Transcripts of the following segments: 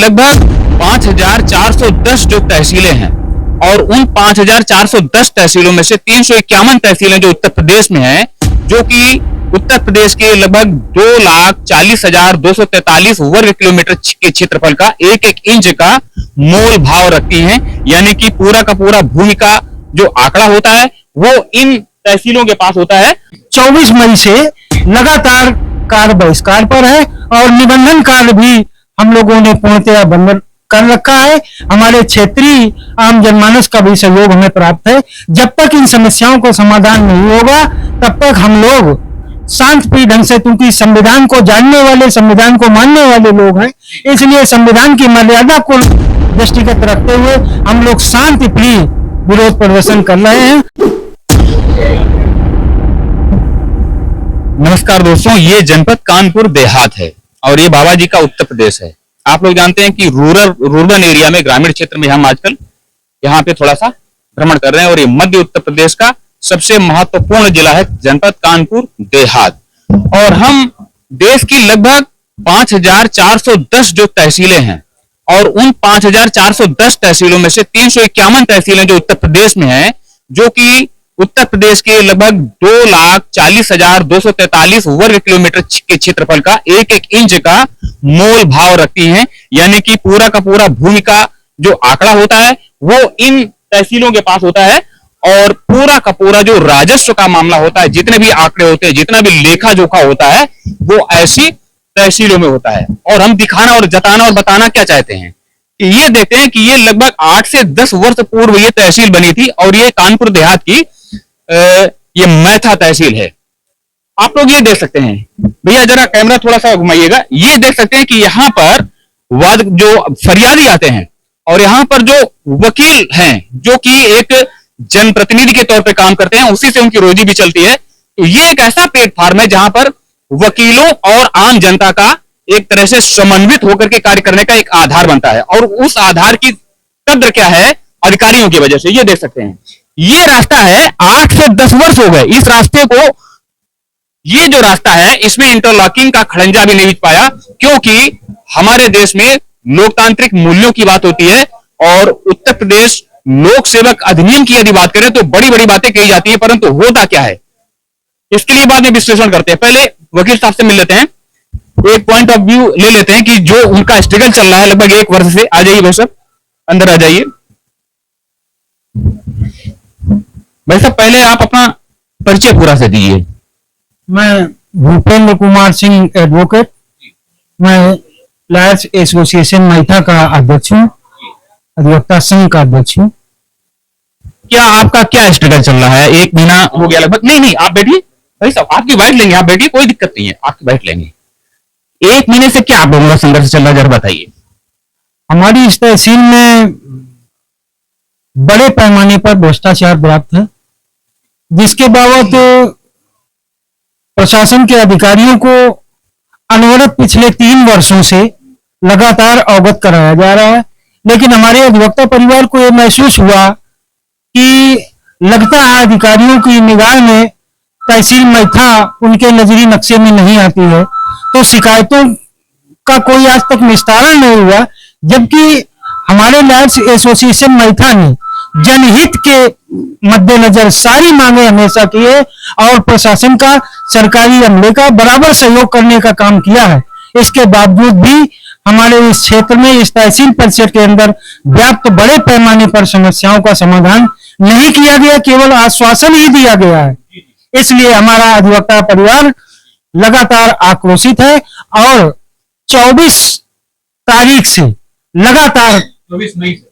लगभग 5410 जो तहसीलें हैं और उन 5410 तहसीलों में से 351 तहसीलें जो उत्तर प्रदेश में हैं, जो कि उत्तर प्रदेश के लगभग 2,40,243 वर्ग किलोमीटर के क्षेत्रफल का एक एक इंच का मोल भाव रखती हैं। यानी कि पूरा का पूरा भूमि का जो आंकड़ा होता है वो इन तहसीलों के पास होता है। 24 मई से लगातार कार्य बहिष्कार पर है और निबंधन कार्य भी हम लोगों ने पूर्णतया बंद कर रखा है। हमारे क्षेत्रीय आम जनमानस का भी सहयोग हमें प्राप्त है। जब तक इन समस्याओं को समाधान नहीं होगा तब तक हम लोग शांतिप्रिय ढंग से, क्योंकि संविधान को जानने वाले, संविधान को मानने वाले लोग हैं, इसलिए संविधान की मर्यादा को दृष्टिगत रखते हुए हम लोग शांतिप्रिय विरोध प्रदर्शन कर रहे हैं। नमस्कार दोस्तों, ये जनपद कानपुर देहात है और ये बाबा जी का उत्तर प्रदेश है। आप लोग जानते हैं कि रूरल एरिया में, ग्रामीण क्षेत्र में हम आजकल यहाँ पे थोड़ा सा भ्रमण कर रहे हैं और ये मध्य उत्तर प्रदेश का सबसे महत्वपूर्ण जिला है जनपद कानपुर देहात। और हम देश की लगभग 5410 जो तहसीलें हैं और उन 5410 तहसीलों में से 351 तहसीलें जो उत्तर प्रदेश में हैं, जो कि उत्तर प्रदेश के लगभग 2,40,243 वर्ग किलोमीटर के क्षेत्रफल का एक एक इंच का मोल भाव रखती हैं। यानी कि पूरा का पूरा भूमि का जो आंकड़ा होता है वो इन तहसीलों के पास होता है और पूरा का पूरा जो राजस्व का मामला होता है, जितने भी आंकड़े होते हैं, जितना भी लेखा जोखा होता है, वो ऐसी तहसीलों में होता है। और हम दिखाना और जताना और बताना क्या चाहते हैं कि ये देखते हैं कि ये लगभग 8 से 10 वर्ष पूर्व ये तहसील बनी थी और ये कानपुर देहात की ये मैथा तहसील है। आप लोग ये देख सकते हैं, भैया जरा कैमरा थोड़ा सा घुमाइएगा, ये देख सकते हैं कि यहाँ पर जो फरियादी आते हैं और यहाँ पर जो वकील हैं, जो कि एक जनप्रतिनिधि के तौर पे काम करते हैं, उसी से उनकी रोजी भी चलती है। ये एक ऐसा प्लेटफॉर्म है जहां पर वकीलों और आम जनता का एक तरह से समन्वित होकर के कार्य करने का एक आधार बनता है और उस आधार की कद्र क्या है, अधिकारियों की वजह से। ये देख सकते हैं, ये रास्ता है 8 से 10 वर्ष हो गए इस रास्ते को। ये जो रास्ता है इसमें इंटरलॉकिंग का खड़ंजा भी नहीं बिछ पाया, क्योंकि हमारे देश में लोकतांत्रिक मूल्यों की बात होती है और उत्तर प्रदेश लोक सेवक अधिनियम की यदि बात करें तो बड़ी बड़ी बातें कही जाती हैं, परंतु होता क्या है इसके लिए बाद में विश्लेषण करते हैं। पहले वकील साहब से मिल लेते हैं, एक पॉइंट ऑफ व्यू ले लेते हैं कि जो उनका स्ट्रगल चल रहा है लगभग 1 वर्ष से। आ जाइए भाई साहब, अंदर आ जाइए। भाई साहब पहले आप अपना परिचय पूरा से दीजिए। मैं भूपेंद्र कुमार सिंह एडवोकेट, मैं लॉयर्स एसोसिएशन मैथा का अध्यक्ष हूँ, अधिवक्ता संघ का अध्यक्ष हूँ। क्या आपका क्या स्ट्रगल चल रहा है? 1 महीना हो गया लगभग। नहीं आप बैठिए भाई साहब, आपकी बाइट लेंगे, आप बैठिए, कोई दिक्कत नहीं है, आपकी बाइट लेंगे। 1 महीने से क्या आप लोगों का संघर्ष चल रहा है, जरा बताइए। हमारी इस तहसील में बड़े पैमाने पर भ्रष्टाचार व्याप्त है, जिसके बाबत प्रशासन के अधिकारियों को अनवरत पिछले 3 वर्षों से लगातार अवगत कराया जा रहा है। लेकिन हमारे अधिवक्ता परिवार को यह महसूस हुआ कि लगता है अधिकारियों की निगाह में तहसील मैथा उनके नजरी नक्शे में नहीं आती है, तो शिकायतों का कोई आज तक निस्तारण नहीं हुआ। जबकि हमारे लॉयर्स एसोसिएशन मैथा ने जनहित के मद्देनजर सारी मांगे हमेशा की है और प्रशासन का, सरकारी अमले का बराबर सहयोग करने का काम किया है। इसके बावजूद भी हमारे इस क्षेत्र में, इस तहसील परिषद के अंदर व्याप्त बड़े पैमाने पर समस्याओं का समाधान नहीं किया गया, केवल आश्वासन ही दिया गया है। इसलिए हमारा अधिवक्ता परिवार लगातार आक्रोशित है और 24 तारीख से लगातार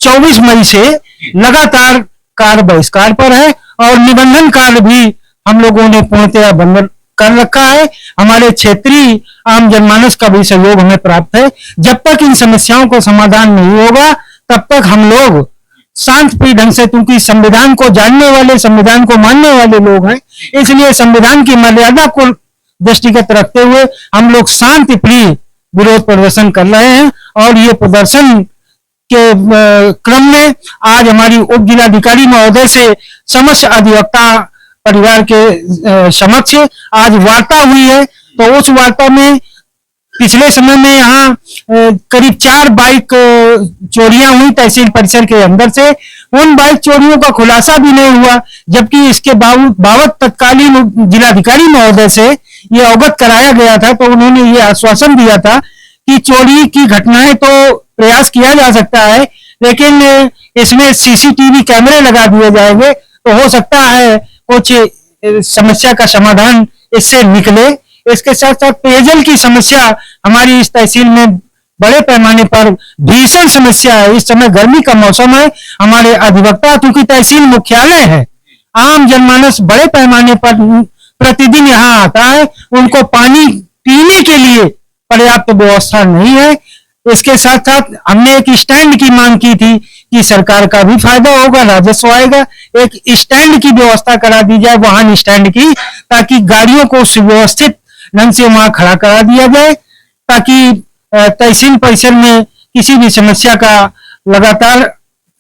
24 मई से लगातार कार्य बहिष्कार पर है और निबंधन कार्य भी हम लोगों ने पूर्णतया बंद कर रखा है। हमारे क्षेत्रीय आम जनमानस का भी सहयोग हमें प्राप्त है। जब तक इन समस्याओं को समाधान नहीं होगा तब तक हम लोग शांतिप्रिय ढंग से, क्योंकि संविधान को जानने वाले, संविधान को मानने वाले लोग हैं, इसलिए संविधान की मर्यादा को दृष्टिगत रखते हुए हम लोग शांतिप्रिय विरोध प्रदर्शन कर रहे हैं। और ये प्रदर्शन के क्रम में आज हमारी उप जिलाधिकारी महोदय से समस्त अधिवक्ता परिवार के समक्ष आज वार्ता हुई है। तो उस वार्ता में पिछले समय में यहाँ करीब 4 बाइक चोरियां हुई तहसील परिसर के अंदर से। उन बाइक चोरियों का खुलासा भी नहीं हुआ, जबकि इसके बाबत तत्कालीन जिलाधिकारी महोदय से ये अवगत कराया गया था, तो उन्होंने ये आश्वासन दिया था कि चोरी की घटनाएं तो प्रयास किया जा सकता है, लेकिन इसमें सीसीटीवी कैमरे लगा दिए जाएंगे तो हो सकता है कुछ समस्या का समाधान इससे निकले। इसके साथ साथ पेयजल की समस्या हमारी इस तहसील में बड़े पैमाने पर भीषण समस्या है। इस समय गर्मी का मौसम है, हमारे अधिवक्ता, क्योंकि तहसील मुख्यालय है, आम जनमानस बड़े पैमाने पर प्रतिदिन यहाँ आता है, उनको पानी पीने के लिए पर्याप्त व्यवस्था नहीं है। इसके साथ साथ हमने एक स्टैंड की मांग की थी कि सरकार का भी फायदा होगा, राजस्व आएगा, एक स्टैंड की व्यवस्था करा दी जाए, वाहन स्टैंड की, ताकि गाड़ियों को सुव्यवस्थित ढंग से वहां खड़ा करा दिया जाए, ताकि तहसील परिसर में किसी भी समस्या का लगातार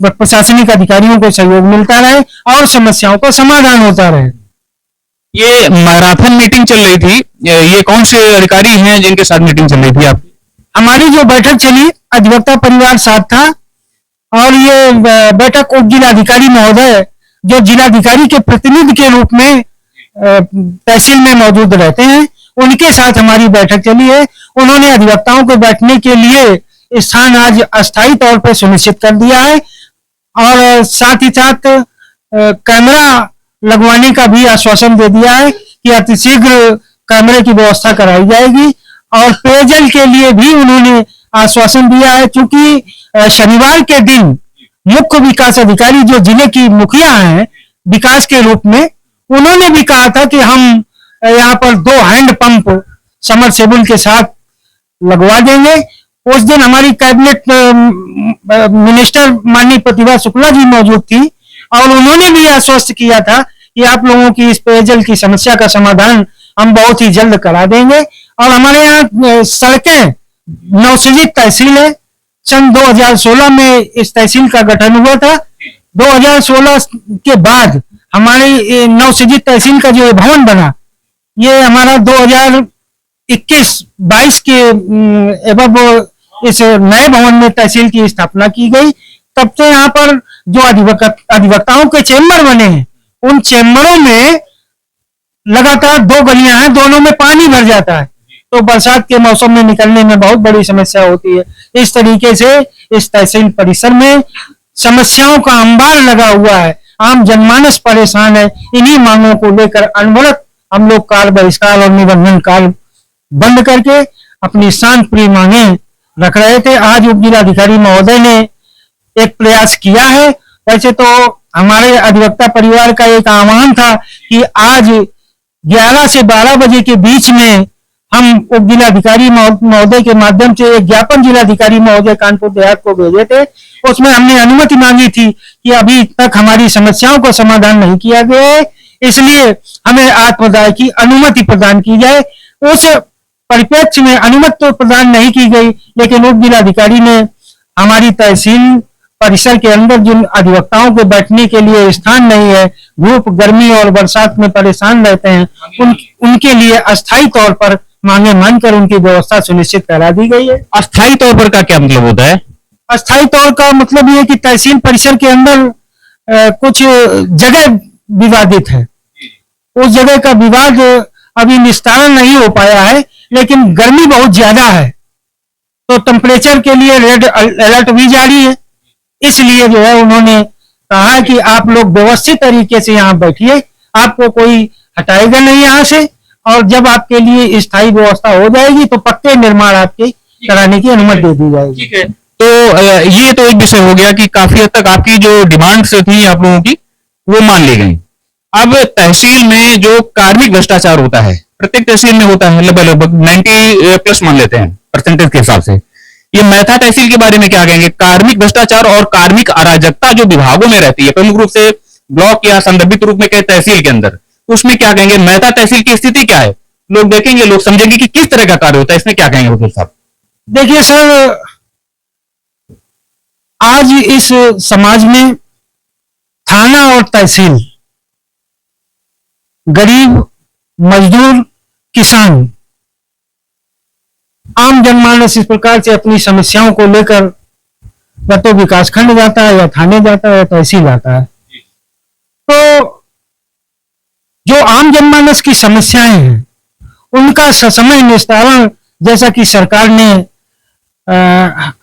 प्रशासनिक अधिकारियों को सहयोग मिलता रहे और समस्याओं का समाधान होता रहे। ये मैराथन मीटिंग चल रही थी, ये कौन से अधिकारी हैं जिनके साथ मीटिंग चल रही थी आप? हमारी जो बैठक चली, अधिवक्ता परिवार साथ था, और ये बैठक उप जिलाधिकारी महोदय जो जिलाधिकारी के प्रतिनिधि के रूप में तहसील में मौजूद रहते हैं, उनके साथ हमारी बैठक चली है। उन्होंने अधिवक्ताओं को बैठने के लिए स्थान आज अस्थायी तौर पर सुनिश्चित कर दिया है, और साथ ही साथ कैमरा लगवाने का भी आश्वासन दे दिया है कि अतिशीघ्र कैमरे की व्यवस्था कराई जाएगी। और पेयजल के लिए भी उन्होंने आश्वासन दिया है, क्योंकि शनिवार के दिन मुख्य विकास अधिकारी जो जिले की मुखिया हैं विकास के रूप में, उन्होंने भी कहा था कि हम यहाँ पर 2 हैंड पंप समरसेबुल के साथ लगवा देंगे। उस दिन हमारी कैबिनेट मिनिस्टर माननीय प्रतिभा शुक्ला जी मौजूद थी, और उन्होंने भी आश्वस्त किया था कि आप लोगों की इस पेयजल की समस्या का समाधान हम बहुत ही जल्द करा देंगे। और हमारे यहाँ सड़कें, नवसृजित तहसील है, सन 2016 में इस तहसील का गठन हुआ था। 2016 के बाद हमारी नवसृजित तहसील का जो भवन बना, ये हमारा 2021-22 के एवं इस नए भवन में तहसील की स्थापना की गई। तब से यहाँ पर जो अधिवक्ताओं के चेम्बर बने हैं, उन चेम्बरों में लगातार 2 गलियां हैं, दोनों में पानी भर जाता है, तो बरसात के मौसम में निकलने में बहुत बड़ी समस्या होती है। इस तरीके से इस तहसील परिसर में समस्याओं का अंबार लगा हुआ है, आम जनमानस परेशान है। इन्हीं मांगों को लेकर अनवरत हम लोग काल बहिष्कार और निबंधन काल बंद करके अपनी शांत प्रिय मांगे रख रहे थे। आज उप जिलाधिकारी महोदय ने एक प्रयास किया है। वैसे तो हमारे अधिवक्ता परिवार का एक आह्वान था कि आज 11 से 12 बजे के बीच में हम उप जिलाधिकारी महोदय के माध्यम से एक ज्ञापन जिलाधिकारी महोदय कानपुर देहात को भेजे थे। उसमें हमने अनुमति मांगी थी कि अभी तक हमारी समस्याओं का समाधान नहीं किया गया है, इसलिए हमें आत्मदाय की अनुमति प्रदान की जाए। उस परिप्रेक्ष्य में अनुमति तो प्रदान नहीं की गई, लेकिन उप जिलाधिकारी ने हमारी तहसील परिसर के अंदर जिन अधिवक्ताओं को बैठने के लिए स्थान नहीं है, धूप, गर्मी और बरसात में परेशान रहते हैं, उनके लिए अस्थायी तौर पर मांगे मानकर उनकी व्यवस्था सुनिश्चित करा दी गई है। अस्थायी तौर पर का क्या मतलब होता है? अस्थायी तौर का मतलब ये कि तहसील परिसर के अंदर कुछ जगह विवादित है, उस जगह का विवाद अभी निस्तारण नहीं हो पाया है, लेकिन गर्मी बहुत ज्यादा है, तो टेम्परेचर के लिए रेड अलर्ट भी जारी है। इसलिए जो है उन्होंने कहा कि आप लोग व्यवस्थित तरीके से यहाँ बैठिए, आपको कोई हटाएगा नहीं यहाँ से, और जब आपके लिए स्थायी व्यवस्था हो जाएगी तो पक्के निर्माण आपके कराने की अनुमति दे दी जाएगी। ठीक है, तो ये तो एक विषय हो गया कि काफी हद तक आपकी जो डिमांड्स थी आप लोगों की वो मान ली गई। अब तहसील में जो कार्मिक भ्रष्टाचार होता है, प्रत्येक तहसील में होता है, लगभग 90+ मान लेते हैं परसेंटेज के हिसाब से। ये मैथा तहसील के बारे में क्या कहेंगे? कार्मिक भ्रष्टाचार और कार्मिक अराजकता जो विभागों में रहती है, प्रमुख रूप से ब्लॉक या संदर्भित रूप में कई तहसील के अंदर, उसमें क्या कहेंगे? मैथा तहसील की स्थिति क्या है? लोग देखेंगे, लोग समझेंगे कि किस तरह का कार्य होता है, इसमें क्या कहेंगे वकील साहब? देखिए सर, आज इस समाज में थाना और तहसील, गरीब, मजदूर, किसान, आम जनमानस इस प्रकार से अपनी समस्याओं को लेकर या तो विकास खंड जाता है या थाने जाता है या तहसील जाता है। तो जो आम जनमानस की समस्याएं हैं उनका ससमय निस्तारण जैसा कि सरकार ने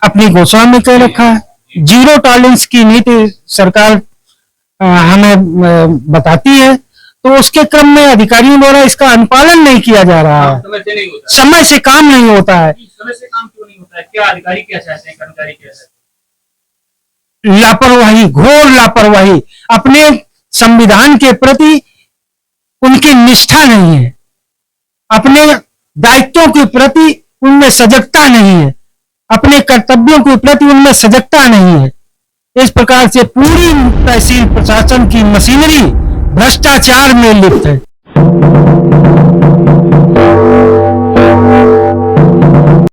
अपनी घोषणा में कह रखा है, जीरो टॉलरेंस की नीति सरकार हमें बताती है, तो उसके क्रम में अधिकारियों द्वारा इसका अनुपालन नहीं किया जा रहा है, समय से काम नहीं होता है। समय से काम क्यों नहीं होता है? क्या अधिकारी क्या चाहते हैं, कर्मचारी क्या चाहते हैं? लापरवाही, घोर लापरवाही, अपने संविधान के प्रति उनकी निष्ठा नहीं है, अपने दायित्वों के प्रति उनमें सजगता नहीं है, अपने कर्तव्यों के प्रति उनमें सजगता नहीं है। इस प्रकार से पूरी तहसील प्रशासन की मशीनरी भ्रष्टाचार में लिप्त है।